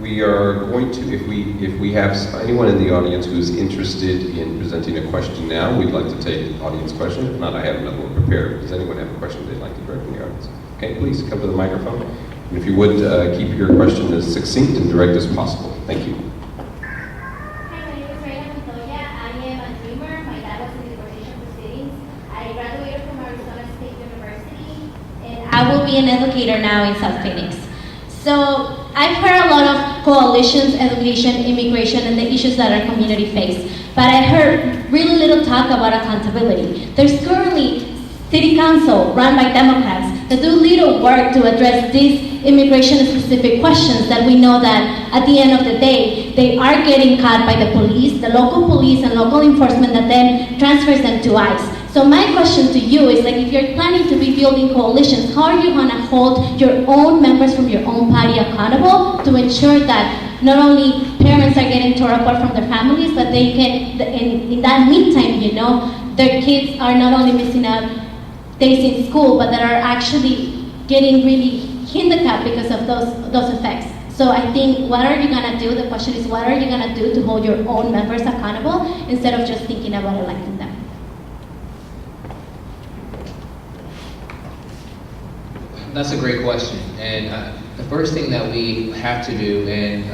We are going to, if we have anyone in the audience who's interested in presenting a question now, we'd like to take audience question. If not, I have another one prepared. Does anyone have a question they'd like to direct in the audience? Okay, please come to the microphone. And if you would, keep your question as succinct and direct as possible. Thank you. I will be an educator now in South Phoenix. So I've heard a lot of coalitions, education, immigration, and the issues that our community face. But I heard really little talk about accountability. There's currently city council run by Democrats that do little work to address these immigration-specific questions that we know that at the end of the day, they are getting caught by the police, the local police and local enforcement that then transfers them to ICE. So my question to you is, like, if you're planning to be building coalitions, how are you going to hold your own members from your own party accountable to ensure that not only parents are getting torn apart from their families, but they can, in that meantime, you know, their kids are not only missing out days in school, but that are actually getting really handicapped because of those effects. So I think, what are you going to do? The question is, what are you going to do to hold your own members accountable instead of just thinking about electing them? That's a great question, and the first thing that we have to do, and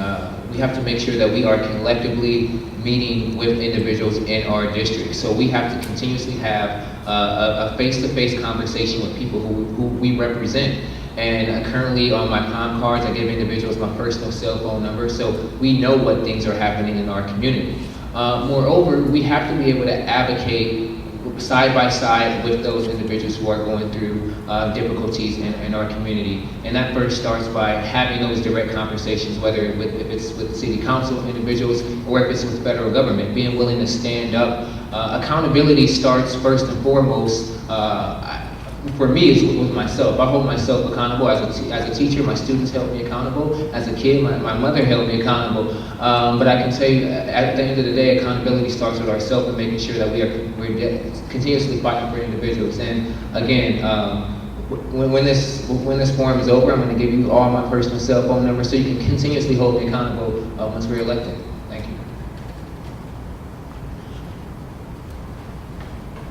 we have to make sure that we are collectively meeting with individuals in our district. So we have to continuously have a face-to-face conversation with people who we represent. And currently on my palm cards, I give individuals my personal cell phone number, so we know what things are happening in our community. Moreover, we have to be able to advocate side by side with those individuals who are going through difficulties in our community. And that first starts by having those direct conversations, whether if it's with city council individuals or if it's with federal government, being willing to stand up. Accountability starts first and foremost, for me, it's with myself. I hold myself accountable as a teacher. My students help me accountable. As a kid, my mother held me accountable. But I can tell you, at the end of the day, accountability starts with ourselves and making sure that we're continuously fighting for individuals. And again, when this forum is over, I'm going to give you all my personal cell phone numbers so you can continuously hold me accountable once we're elected. Thank you.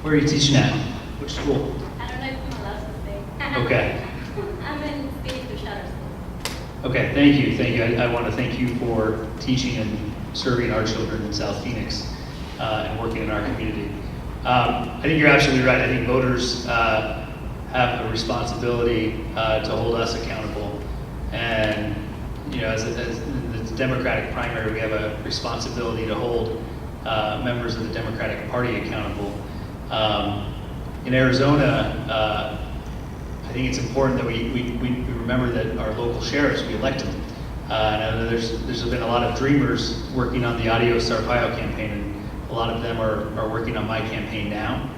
Where are you teaching at? Which school? Okay. I'm in Phoenix to Charter School. Okay, thank you. I want to thank you for teaching and serving our children in South Phoenix and working in our community. I think you're absolutely right. I think voters have a responsibility to hold us accountable. And, you know, as the Democratic primary, we have a responsibility to hold members of the Democratic Party accountable. In Arizona, I think it's important that we remember that our local sheriffs, we elect them. And I know there's been a lot of dreamers working on the Adios Arpaio campaign, and a lot of them are working on my campaign now.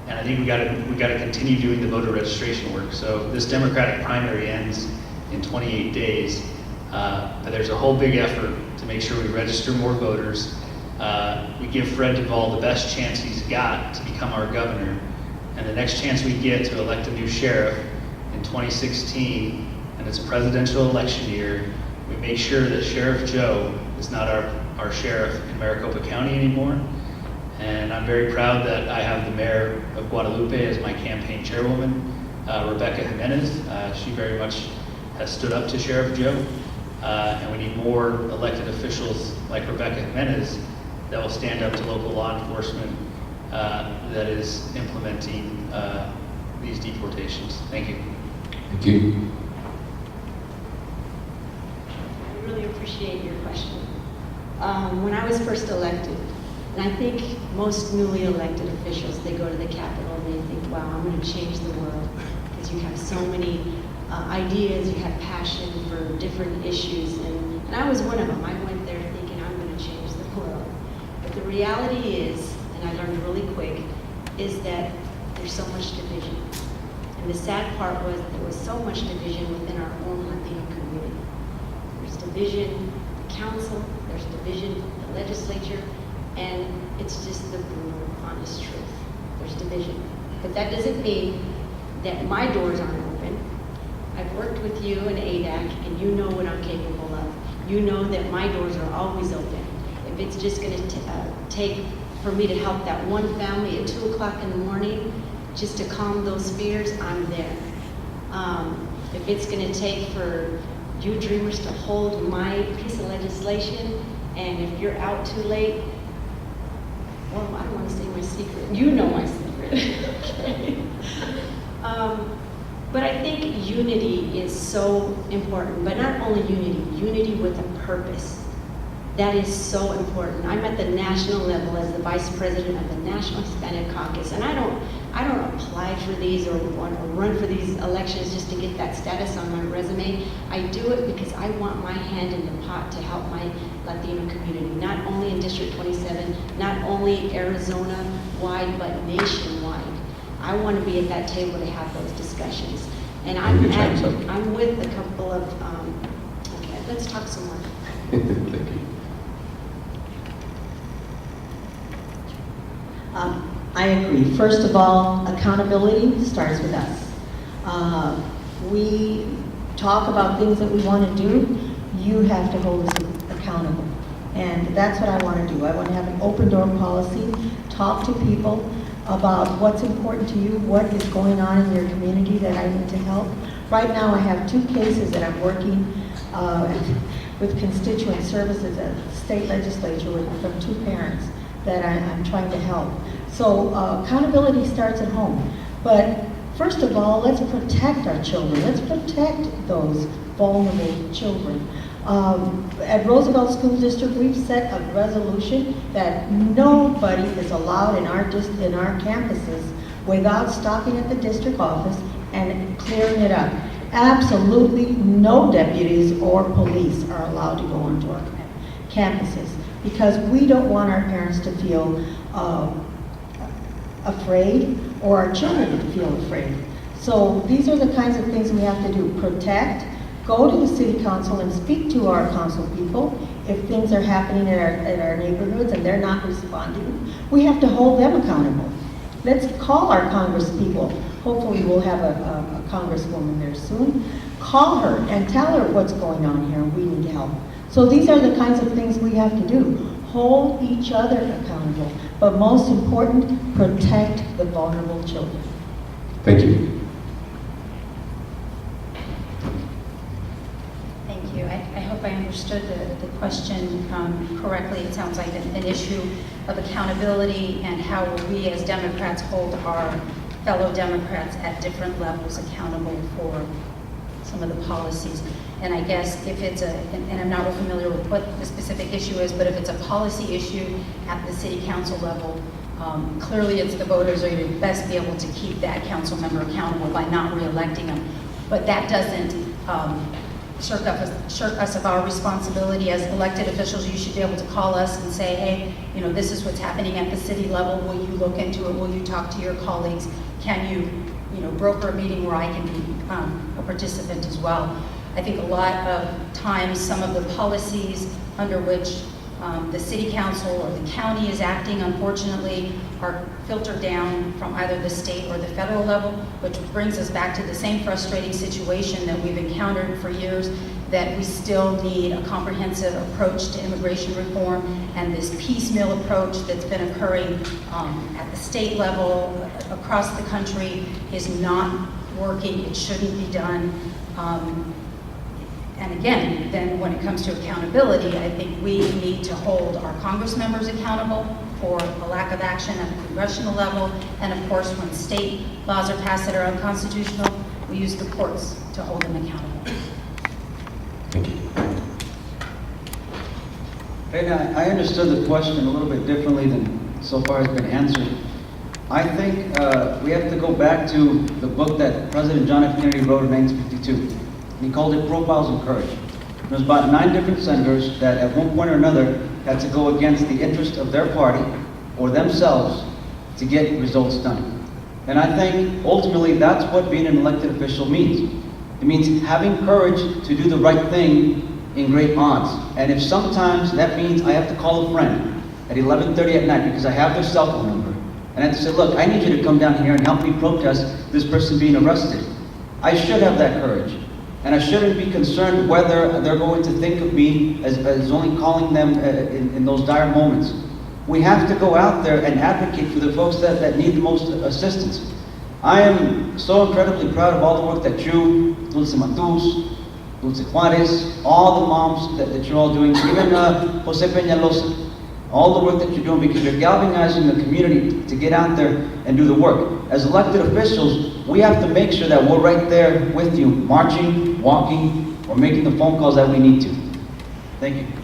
And I think we got to continue doing the voter registration work. So this Democratic primary ends in 28 days, but there's a whole big effort to make sure we register more voters. We give Fred Duvall the best chance he's got to become our governor. And the next chance we get to elect a new sheriff in 2016, and it's a presidential election year, we make sure that Sheriff Joe is not our sheriff in Maricopa County anymore. And I'm very proud that I have the mayor of Guadalupe as my campaign chairwoman, Rebecca Jimenez. She very much has stood up to Sheriff Joe. And we need more elected officials like Rebecca Jimenez that will stand up to local law enforcement that is implementing these deportations. Thank you. Thank you. I really appreciate your question. When I was first elected, and I think most newly elected officials, they go to the Capitol and they think, wow, I'm going to change the world, because you have so many ideas, you have passion for different issues, and I was one of them. I went there thinking I'm going to change the world. But the reality is, and I learned really quick, is that there's so much division. And the sad part was there was so much division within our own Latino community. There's division in the council, there's division in the legislature, and it's just the brutal, honest truth. There's division. But that doesn't mean that my doors aren't open. I've worked with you in ADAC, and you know what I'm capable of. You know that my doors are always open. If it's just going to take for me to help that one family at 2 o'clock in the morning, just to calm those fears, I'm there. If it's going to take for you dreamers to hold my piece of legislation, and if you're out too late, well, I don't want to say my secret. You know my secret. Okay. But I think unity is so important, but not only unity with a purpose. That is so important. I'm at the national level as the vice president of the National Hispanic Caucus, and I don't apply for these or want to run for these elections just to get that status on my resume. I do it because I want my hand in the pot to help my Latino community, not only in District 27, not only Arizona-wide, but nationwide. I want to be at that table to have those discussions. And I'm with a couple of, okay, let's talk some more. Thank you. I agree. First of all, accountability starts with us. We talk about things that we want to do. You have to hold us accountable. And that's what I want to do. I want to have an open door policy, talk to people about what's important to you, what is going on in your community that I need to help. Right now I have 2 cases that I'm working with constituent services at the state legislature from 2 parents that I'm trying to help. So accountability starts at home. But first of all, let's protect our children. Let's protect those vulnerable children. At Roosevelt School District, we've set a resolution that nobody is allowed in our campuses without stopping at the district office and clearing it up. Absolutely no deputies or police are allowed to go onto our campuses because we don't want our parents to feel afraid or our children to feel afraid. So these are the kinds of things we have to do. Protect, go to the city council and speak to our council people if things are happening in our neighborhoods and they're not responding. We have to hold them accountable. Let's call our Congress people. Hopefully we'll have a congresswoman there soon. Call her and tell her what's going on here and we need help. So these are the kinds of things we have to do. Hold each other accountable, but most important, protect the vulnerable children. Thank you. Thank you. I hope I understood the question correctly. It sounds like an issue of accountability and how will we as Democrats hold our fellow Democrats at different levels accountable for some of the policies. And I guess if it's and I'm not real familiar with what the specific issue is, but if it's a policy issue at the city council level, clearly it's the voters are going to best be able to keep that council member accountable by not re-electing them. But that doesn't shirk us of our responsibility as elected officials. You should be able to call us and say, hey, this is what's happening at the city level. Will you look into it? Will you talk to your colleagues? Can you, broker a meeting where I can be a participant as well? I think a lot of times some of the policies under which the city council or the county is acting, unfortunately, are filtered down from either the state or the federal level, which brings us back to the same frustrating situation that we've encountered for years, that we still need a comprehensive approach to immigration reform, and this piecemeal approach that's been occurring at the state level across the country is not working. It shouldn't be done. And again, then when it comes to accountability, I think we need to hold our Congress members accountable for a lack of action at the congressional level. And of course, when state laws are passed that are unconstitutional, we use the courts to hold them accountable. Thank you. And I understood the question a little bit differently than so far has been answered. I think we have to go back to the book that President John F. Kennedy wrote in 1952. He called it Profiles of Courage. There was about 9 different senators that at one point or another had to go against the interest of their party or themselves to get results done. And I think ultimately that's what being an elected official means. It means having courage to do the right thing in great odds. And if sometimes that means I have to call a friend at 11:30 at night because I have their cell phone number, and I have to say, look, I need you to come down here and help me protest this person being arrested. I should have that courage. And I shouldn't be concerned whether they're going to think of me as only calling them in those dire moments. We have to go out there and advocate for the folks that need the most assistance. I am so incredibly proud of all the work that you, Dulce Matus, Dulce Juarez, all the moms that you're all doing, even Jose Peñalosa, all the work that you're doing, because you're galvanizing the community to get out there and do the work. As elected officials, we have to make sure that we're right there with you, marching, walking, or making the phone calls that we need to. Thank you.